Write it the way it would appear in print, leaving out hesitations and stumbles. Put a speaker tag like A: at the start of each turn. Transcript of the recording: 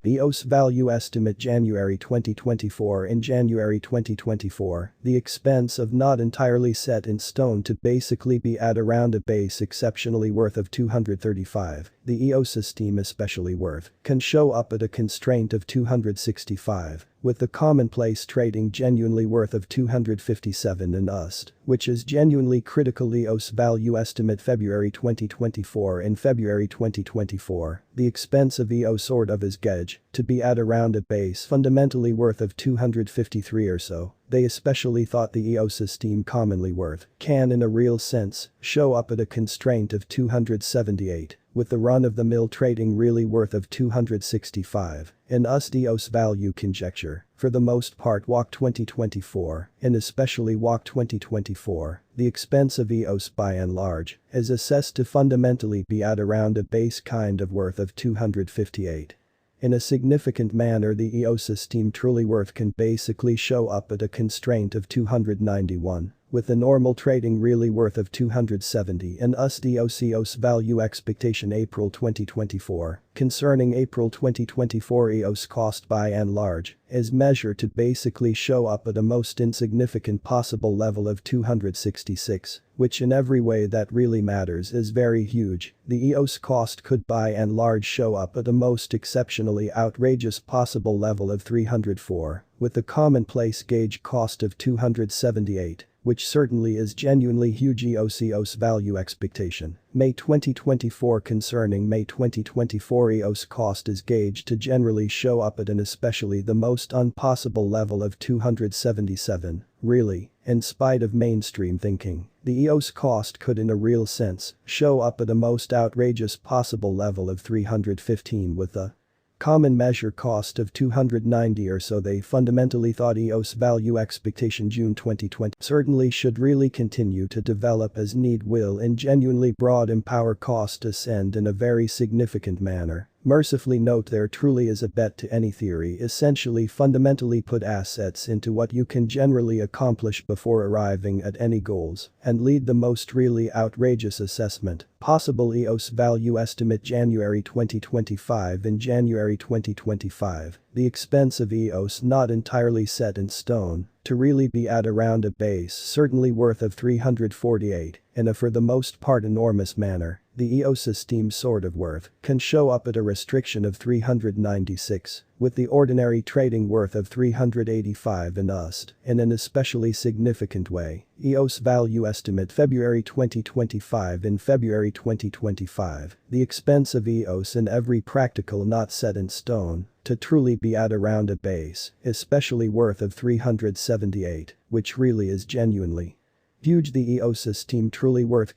A: EOS value estimate January 2024. In January 2024, the expense of not entirely set in stone to basically be at around a base exceptionally worth of 235, the EOS esteem especially worth, can show up at a constraint of 265, with the commonplace trading genuinely worth of 257 and USD, which is genuinely critical. EOS value estimate February 2024. In February 2024, the expense of EOS sort of is gauge to be at around a base fundamentally worth of 253 or so. They especially thought the EOS esteem commonly worth can in a real sense show up at a constraint of 278, with the run-of-the-mill trading really worth of 265. In USD EOS value conjecture, for the most part WOC 2024, and especially WOC 2024, the expense of EOS by and large is assessed to fundamentally be at around a base kind of worth of 258. In a significant manner, the EOS esteem truly worth can basically show up at a constraint of 291, with the normal trading really worth of 270 and USD EOS value expectation April 2024. Concerning April 2024, EOS cost by and large is measured to basically show up at a most insignificant possible level of 266, which in every way that really matters is very huge. The EOS cost could by and large show up at a most exceptionally outrageous possible level of 304, with the commonplace gauge cost of 278. Which certainly is genuinely huge. EOS value expectation. May 2024. Concerning May 2024, EOS cost is gauged to generally show up at an especially the most impossible level of 277, really, in spite of mainstream thinking. The EOS cost could in a real sense show up at a most outrageous possible level of 315 with a common measure cost of 290 or so. They fundamentally thought EOS value expectation June 2020 certainly should really continue to develop as need will in genuinely broad empower cost ascend in a very significant manner. Mercifully note there truly is a bet to any theory essentially fundamentally put assets into what you can generally accomplish before arriving at any goals and lead the most really outrageous assessment possible. EOS value estimate January 2025. In January 2025, the expense of EOS not entirely set in stone to really be at around a base certainly worth of 348 in a for the most part enormous manner. The EOS esteem sort of worth can show up at a restriction of 396, with the ordinary trading worth of 385 in USD in an especially significant way. EOS value estimate February 2025. In February 2025, the expense of EOS in every practical not set in stone to truly be at around a base especially worth of 378, which really is genuinely huge. The EOS esteem truly worth